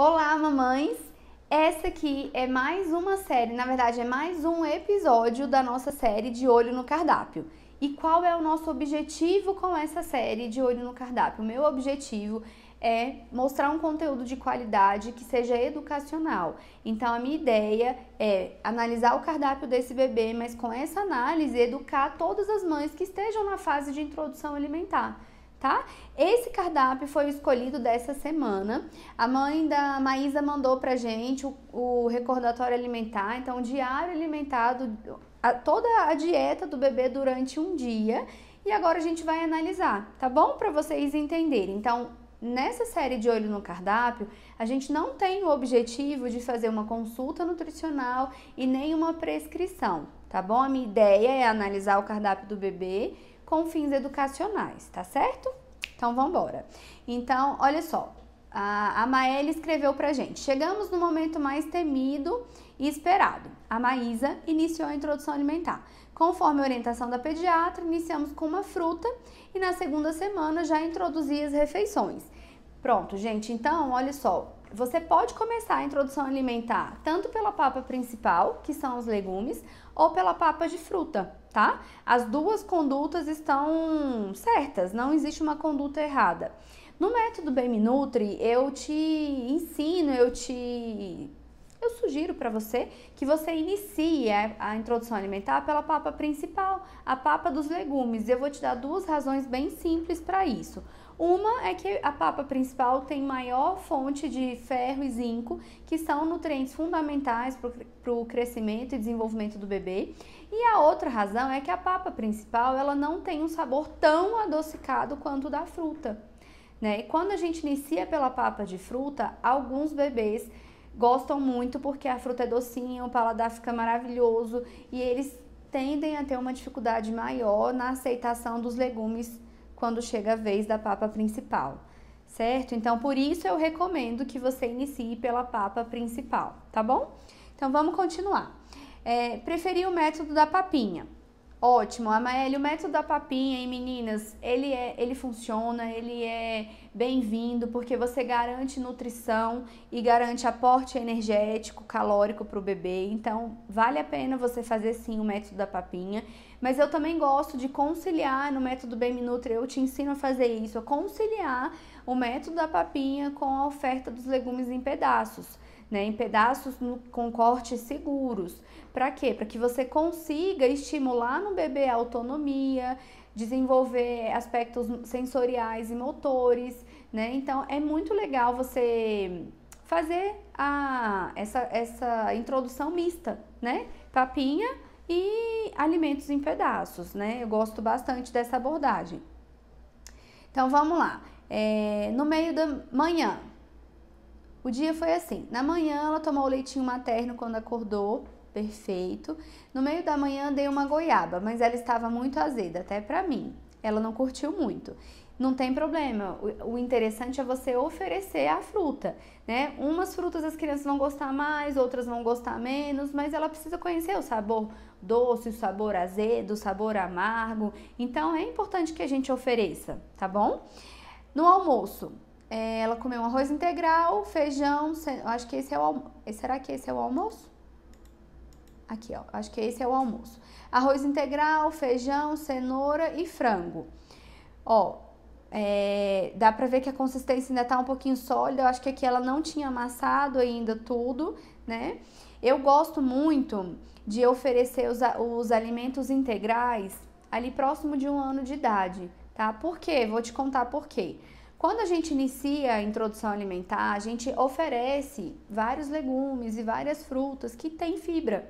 Olá, mamães! Essa aqui é mais uma série, na verdade é mais um episódio da nossa série de Olho no Cardápio. E qual é o nosso objetivo com essa série de Olho no Cardápio? O meu objetivo é mostrar um conteúdo de qualidade que seja educacional. Então a minha ideia é analisar o cardápio desse bebê, mas com essa análise educar todas as mães que estejam na fase de introdução alimentar. Tá? Esse cardápio foi o escolhido dessa semana. A mãe da Maísa mandou pra gente o recordatório alimentar, então o diário alimentado, toda a dieta do bebê durante um dia. E agora a gente vai analisar, tá bom? Para vocês entenderem. Então, nessa série de Olho no Cardápio, a gente não tem o objetivo de fazer uma consulta nutricional e nem uma prescrição, tá bom? A minha ideia é analisar o cardápio do bebê com fins educacionais, tá certo? Então, vamos embora. Então, olha só, a Maeli escreveu pra gente. Chegamos no momento mais temido e esperado. A Maísa iniciou a introdução alimentar. Conforme a orientação da pediatra, iniciamos com uma fruta e na segunda semana já introduzi as refeições. Pronto, gente, então, olha só. Você pode começar a introdução alimentar tanto pela papa principal, que são os legumes, ou pela papa de fruta, tá? As duas condutas estão certas, não existe uma conduta errada. No método BMNutri, eu te ensino, eu sugiro para você que você inicie a introdução alimentar pela papa principal, a papa dos legumes. Eu vou te dar duas razões bem simples para isso. Uma é que a papa principal tem maior fonte de ferro e zinco, que são nutrientes fundamentais para o crescimento e desenvolvimento do bebê. E a outra razão é que a papa principal ela não tem um sabor tão adocicado quanto o da fruta, né? E quando a gente inicia pela papa de fruta, alguns bebês gostam muito porque a fruta é docinha, o paladar fica maravilhoso e eles tendem a ter uma dificuldade maior na aceitação dos legumes quando chega a vez da papa principal, certo? Então, por isso eu recomendo que você inicie pela papa principal, tá bom? Então, vamos continuar. Preferi o método da papinha. Ótimo, Amaeli, o método da papinha, hein, meninas, ele funciona, ele é bem-vindo porque você garante nutrição e garante aporte energético, calórico para o bebê. Então, vale a pena você fazer sim o método da papinha. Mas eu também gosto de conciliar no método BMNutri, eu te ensino a fazer isso, a conciliar o método da papinha com a oferta dos legumes em pedaços, né? Em pedaços com cortes seguros. Para quê? Para que você consiga estimular no bebê a autonomia, desenvolver aspectos sensoriais e motores, né? Então, é muito legal você fazer essa introdução mista, né? Papinha e alimentos em pedaços, né? Eu gosto bastante dessa abordagem. Então, vamos lá. No meio da manhã, o dia foi assim. Na manhã, ela tomou o leitinho materno quando acordou, perfeito. No meio da manhã, dei uma goiaba, mas ela estava muito azeda, até pra mim. Ela não curtiu muito. Não tem problema, o interessante é você oferecer a fruta, né? Umas frutas as crianças vão gostar mais, outras vão gostar menos, mas ela precisa conhecer o sabor doce, o sabor azedo, o sabor amargo. Então, é importante que a gente ofereça, tá bom? No almoço, ela comeu um arroz integral, feijão, acho que esse é o almoço. Será que esse é o almoço? Aqui, ó, acho que esse é o almoço. Arroz integral, feijão, cenoura e frango. Ó, dá pra ver que a consistência ainda tá um pouquinho sólida, eu acho que aqui ela não tinha amassado ainda tudo, né? Eu gosto muito de oferecer os alimentos integrais ali próximo de 1 ano de idade, tá? Por quê? Vou te contar por quê. Quando a gente inicia a introdução alimentar, a gente oferece vários legumes e várias frutas que têm fibra.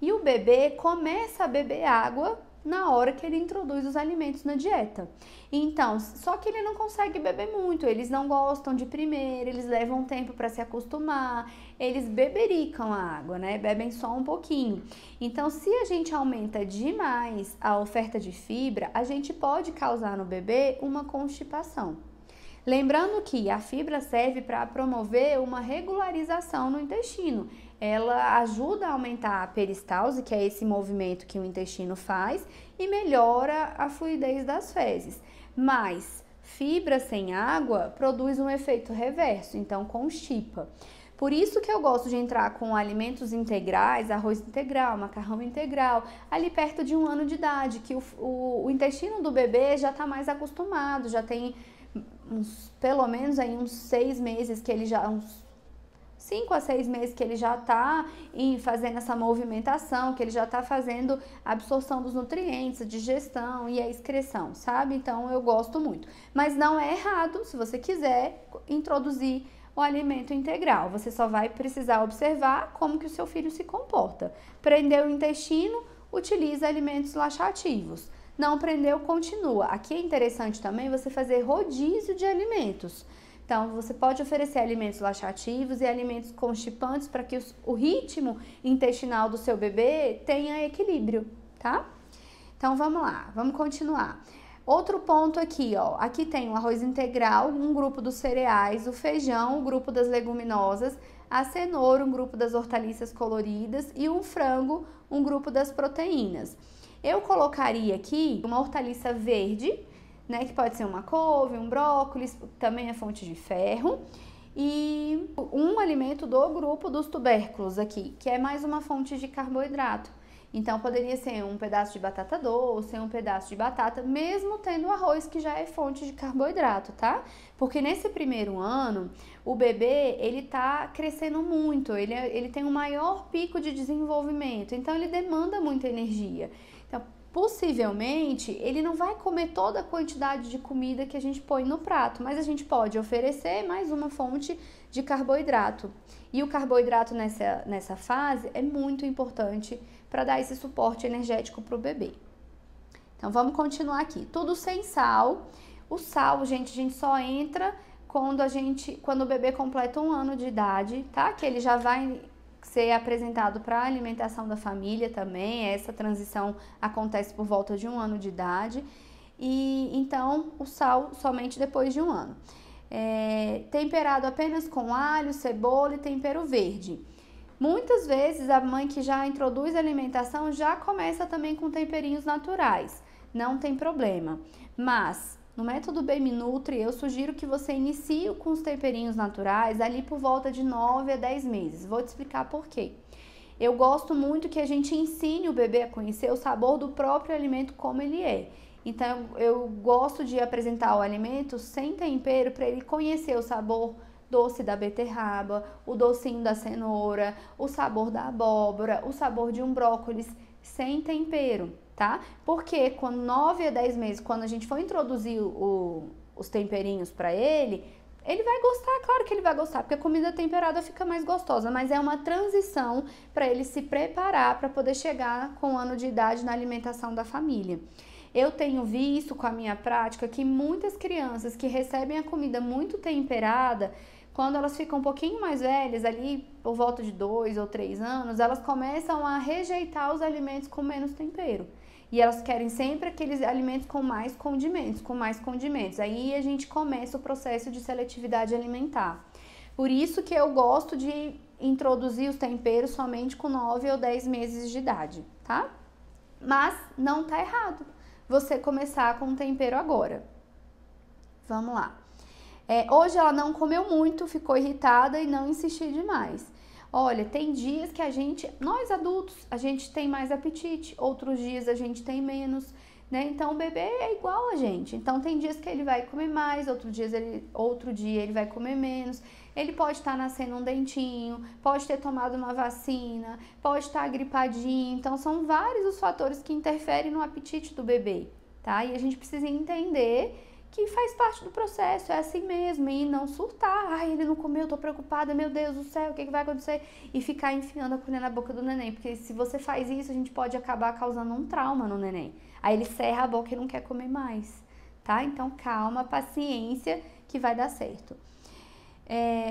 E o bebê começa a beber água na hora que ele introduz os alimentos na dieta. Então, só que ele não consegue beber muito, eles não gostam de primeira, eles levam tempo para se acostumar, eles bebericam a água, né? Bebem só um pouquinho. Então, se a gente aumenta demais a oferta de fibra, a gente pode causar no bebê uma constipação. Lembrando que a fibra serve para promover uma regularização no intestino. Ela ajuda a aumentar a peristalse, que é esse movimento que o intestino faz, e melhora a fluidez das fezes. Mas fibra sem água produz um efeito reverso, então constipa. Por isso que eu gosto de entrar com alimentos integrais, arroz integral, macarrão integral, ali perto de 1 ano de idade, que o intestino do bebê já está mais acostumado, já tem pelo menos aí uns 6 meses que ele já, uns 5 a 6 meses que ele já está fazendo essa movimentação, que ele já está fazendo a absorção dos nutrientes, a digestão e a excreção, sabe? Então eu gosto muito. Mas não é errado, se você quiser introduzir o alimento integral. Você só vai precisar observar como que o seu filho se comporta. Prendeu o intestino, utiliza alimentos laxativos. Não prendeu, continua. Aqui é interessante também você fazer rodízio de alimentos. Então, você pode oferecer alimentos laxativos e alimentos constipantes para que o ritmo intestinal do seu bebê tenha equilíbrio, tá? Então, vamos lá, vamos continuar. Outro ponto aqui, ó, aqui tem o arroz integral, um grupo dos cereais, o feijão, um grupo das leguminosas, a cenoura, um grupo das hortaliças coloridas e o frango, um grupo das proteínas. Eu colocaria aqui uma hortaliça verde, né, que pode ser uma couve, um brócolis, também é fonte de ferro, e um alimento do grupo dos tubérculos aqui, que é mais uma fonte de carboidrato. Então, poderia ser um pedaço de batata doce, um pedaço de batata, mesmo tendo arroz, que já é fonte de carboidrato, tá? Porque nesse primeiro ano, o bebê, ele tá crescendo muito, ele tem um maior pico de desenvolvimento, então ele demanda muita energia. Então, possivelmente, ele não vai comer toda a quantidade de comida que a gente põe no prato, mas a gente pode oferecer mais uma fonte de carboidrato. E o carboidrato nessa fase é muito importante para dar esse suporte energético para o bebê. Então, vamos continuar aqui. Tudo sem sal. O sal, gente, a gente só entra quando o bebê completa 1 ano de idade, tá? Que ele já vai ser apresentado para a alimentação da família também. Essa transição acontece por volta de 1 ano de idade. E então, o sal somente depois de 1 ano. Temperado apenas com alho, cebola e tempero verde. Muitas vezes a mãe que já introduz a alimentação já começa também com temperinhos naturais, não tem problema. Mas no método Baby Nutri eu sugiro que você inicie com os temperinhos naturais ali por volta de 9 a 10 meses. Vou te explicar por quê. Eu gosto muito que a gente ensine o bebê a conhecer o sabor do próprio alimento como ele é. Então eu gosto de apresentar o alimento sem tempero para ele conhecer o sabor doce da beterraba, o docinho da cenoura, o sabor da abóbora, o sabor de um brócolis sem tempero, tá? Porque quando 9 a 10 meses, quando a gente for introduzir os temperinhos para ele vai gostar, claro que ele vai gostar, porque a comida temperada fica mais gostosa, mas é uma transição para ele se preparar para poder chegar com 1 ano de idade na alimentação da família. Eu tenho visto com a minha prática que muitas crianças que recebem a comida muito temperada, quando elas ficam um pouquinho mais velhas, ali por volta de 2 ou 3 anos, elas começam a rejeitar os alimentos com menos tempero. E elas querem sempre aqueles alimentos com mais condimentos. Aí a gente começa o processo de seletividade alimentar. Por isso que eu gosto de introduzir os temperos somente com 9 ou 10 meses de idade, tá? Mas não tá errado você começar com o tempero agora. Vamos lá. Hoje ela não comeu muito, ficou irritada e não insistir demais. Olha, tem dias que nós adultos, a gente tem mais apetite, outros dias a gente tem menos, né? Então o bebê é igual a gente. Então tem dias que ele vai comer mais, outro dia ele vai comer menos. Ele pode estar nascendo um dentinho, pode ter tomado uma vacina, pode estar gripadinho. Então são vários os fatores que interferem no apetite do bebê, tá? E a gente precisa entender que faz parte do processo, é assim mesmo, e não surtar. Ai, ele não comeu, tô preocupada, meu Deus do céu, o que vai acontecer? E ficar enfiando a colher na boca do neném, porque se você faz isso, a gente pode acabar causando um trauma no neném. Aí ele cerra a boca e não quer comer mais, tá? Então calma, paciência, que vai dar certo.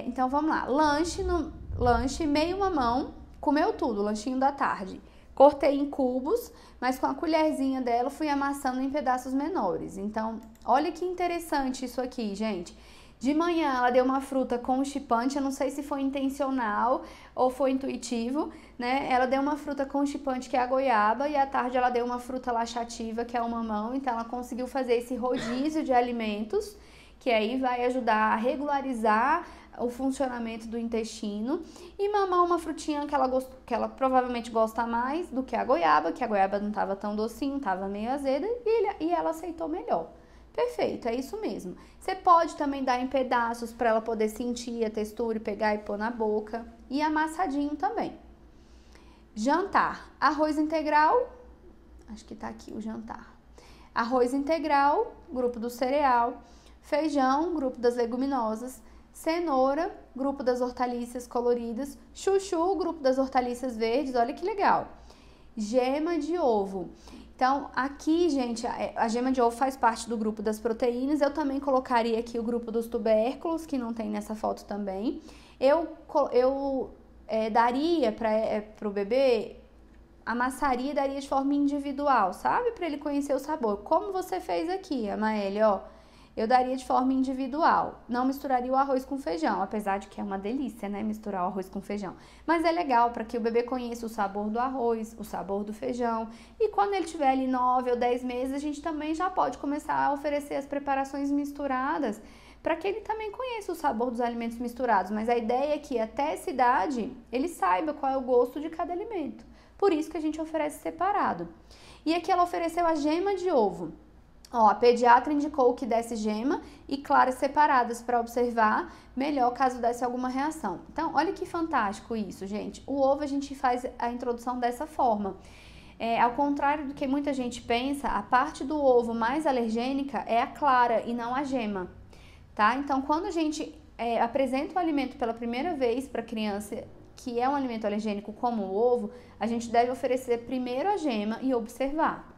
Então vamos lá, lanche meio mamão, comeu tudo, lanchinho da tarde. Cortei em cubos, mas com a colherzinha dela fui amassando em pedaços menores. Então, olha que interessante isso aqui, gente. De manhã ela deu uma fruta constipante, eu não sei se foi intencional ou foi intuitivo, né? Ela deu uma fruta constipante, que é a goiaba, e à tarde ela deu uma fruta laxativa, que é o mamão. Então ela conseguiu fazer esse rodízio de alimentos que aí vai ajudar a regularizar o funcionamento do intestino, e mamar uma frutinha que ela provavelmente gosta mais do que a goiaba não estava tão docinho, estava meio azeda, e ela aceitou melhor. Perfeito, é isso mesmo. Você pode também dar em pedaços para ela poder sentir a textura e pegar e pôr na boca, e amassadinho também. Jantar, arroz integral, acho que tá aqui o jantar. Arroz integral, grupo do cereal, feijão, grupo das leguminosas, cenoura, grupo das hortaliças coloridas, chuchu, grupo das hortaliças verdes, olha que legal. Gema de ovo. Então, aqui, gente, a gema de ovo faz parte do grupo das proteínas. Eu também colocaria aqui o grupo dos tubérculos, que não tem nessa foto também. Eu daria para o bebê, amassaria e daria de forma individual, sabe? Para ele conhecer o sabor. Como você fez aqui, Amaeli, ó. Eu daria de forma individual, não misturaria o arroz com feijão, apesar de que é uma delícia, né, misturar o arroz com feijão. Mas é legal para que o bebê conheça o sabor do arroz, o sabor do feijão. E quando ele tiver ali 9 ou 10 meses, a gente também já pode começar a oferecer as preparações misturadas, para que ele também conheça o sabor dos alimentos misturados. Mas a ideia é que até essa idade, ele saiba qual é o gosto de cada alimento. Por isso que a gente oferece separado. E aqui ela ofereceu a gema de ovo. Ó, a pediatra indicou que desse gema e claras separadas para observar melhor caso desse alguma reação. Então, olha que fantástico isso, gente. O ovo a gente faz a introdução dessa forma. Ao contrário do que muita gente pensa, a parte do ovo mais alergênica é a clara e não a gema, tá? Então, quando a gente apresenta o alimento pela primeira vez para a criança, que é um alimento alergênico como o ovo, a gente deve oferecer primeiro a gema e observar.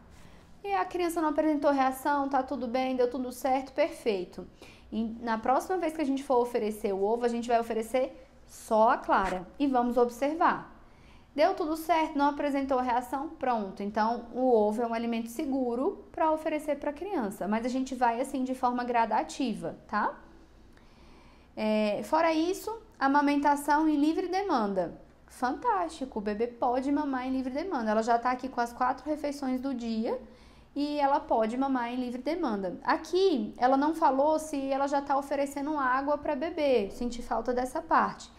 E a criança não apresentou reação, tá tudo bem, deu tudo certo, perfeito. E na próxima vez que a gente for oferecer o ovo, a gente vai oferecer só a clara e vamos observar. Deu tudo certo, não apresentou reação, pronto. Então, o ovo é um alimento seguro para oferecer para a criança, mas a gente vai assim de forma gradativa, tá? Fora isso, amamentação em livre demanda. Fantástico, o bebê pode mamar em livre demanda. Ela já tá aqui com as 4 refeições do dia e ela pode mamar em livre demanda. Aqui, ela não falou se ela já está oferecendo água para bebê, senti falta dessa parte.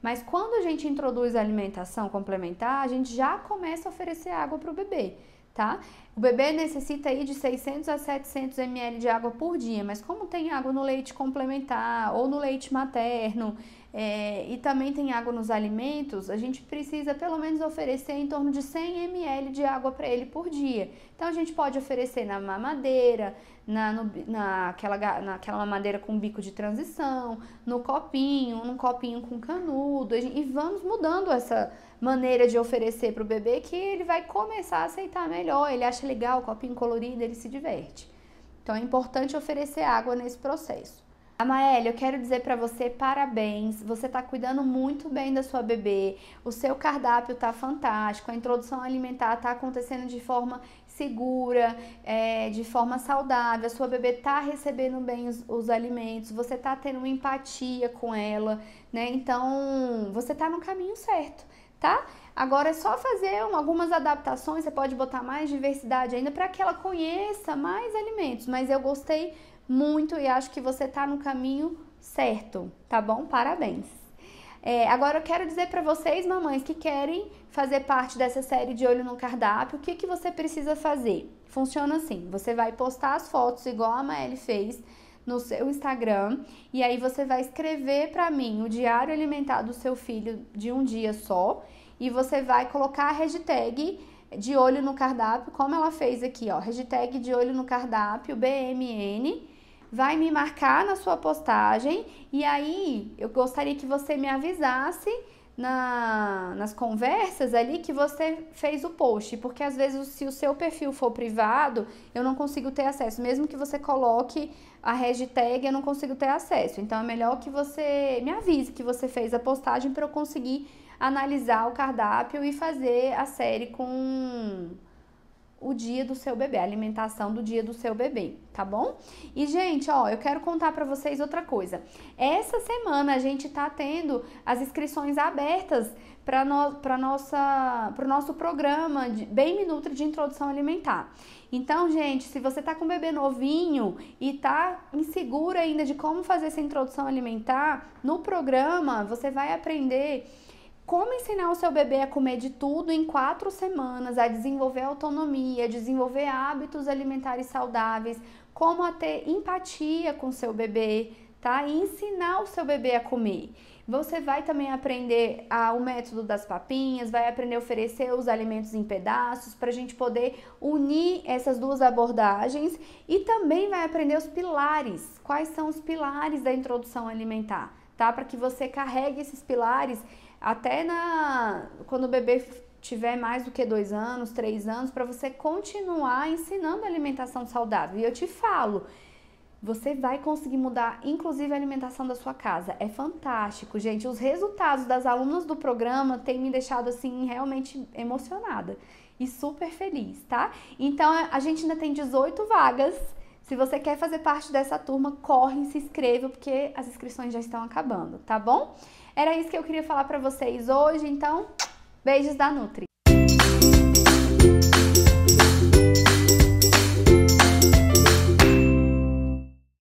Mas quando a gente introduz a alimentação complementar, a gente já começa a oferecer água para o bebê, tá? O bebê necessita aí de 600 a 700 ml de água por dia, mas como tem água no leite complementar ou no leite materno, e também tem água nos alimentos, a gente precisa pelo menos oferecer em torno de 100 ml de água para ele por dia. Então a gente pode oferecer na mamadeira, naquela mamadeira com bico de transição, num copinho com canudo, e vamos mudando essa maneira de oferecer para o bebê, que ele vai começar a aceitar melhor, ele acha legal o copinho colorido, ele se diverte. Então é importante oferecer água nesse processo. Amaeli, eu quero dizer para você parabéns, você está cuidando muito bem da sua bebê, o seu cardápio está fantástico, a introdução alimentar está acontecendo de forma segura, de forma saudável, a sua bebê está recebendo bem os alimentos, você está tendo uma empatia com ela, né? Então, você está no caminho certo, tá? Agora é só fazer algumas adaptações, você pode botar mais diversidade ainda para que ela conheça mais alimentos, mas eu gostei muito e acho que você tá no caminho certo, tá bom? Parabéns! Agora eu quero dizer para vocês, mamães, que querem fazer parte dessa série de Olho no Cardápio, o que que você precisa fazer? Funciona assim, você vai postar as fotos igual a Maeli fez no seu Instagram, e aí você vai escrever para mim o diário alimentar do seu filho de um dia só, e você vai colocar a hashtag de olho no cardápio, como ela fez aqui, ó, hashtag de olho no cardápio, BMN, vai me marcar na sua postagem, e aí eu gostaria que você me avisasse nas conversas ali que você fez o post, porque às vezes se o seu perfil for privado, eu não consigo ter acesso, mesmo que você coloque a hashtag, eu não consigo ter acesso, então é melhor que você me avise que você fez a postagem para eu conseguir analisar o cardápio e fazer a série com o dia do seu bebê, a alimentação do dia do seu bebê, tá bom? E, gente, ó, eu quero contar pra vocês outra coisa. Essa semana a gente tá tendo as inscrições abertas para o nosso programa Bem Me Nutre de Introdução Alimentar. Então, gente, se você tá com um bebê novinho e tá insegura ainda de como fazer essa introdução alimentar, no programa você vai aprender como ensinar o seu bebê a comer de tudo em 4 semanas, a desenvolver autonomia, desenvolver hábitos alimentares saudáveis, como a ter empatia com o seu bebê, tá? E ensinar o seu bebê a comer. Você vai também aprender o método das papinhas, vai aprender a oferecer os alimentos em pedaços para a gente poder unir essas duas abordagens e também vai aprender os pilares. Quais são os pilares da introdução alimentar, tá? Para que você carregue esses pilares até quando o bebê tiver mais do que 2 anos, 3 anos, para você continuar ensinando alimentação saudável. E eu te falo, você vai conseguir mudar, inclusive, a alimentação da sua casa. É fantástico, gente. Os resultados das alunas do programa têm me deixado, assim, realmente emocionada e super feliz, tá? Então, a gente ainda tem 18 vagas. Se você quer fazer parte dessa turma, corre e se inscreva, porque as inscrições já estão acabando, tá bom? Era isso que eu queria falar pra vocês hoje, então, beijos da Nutri.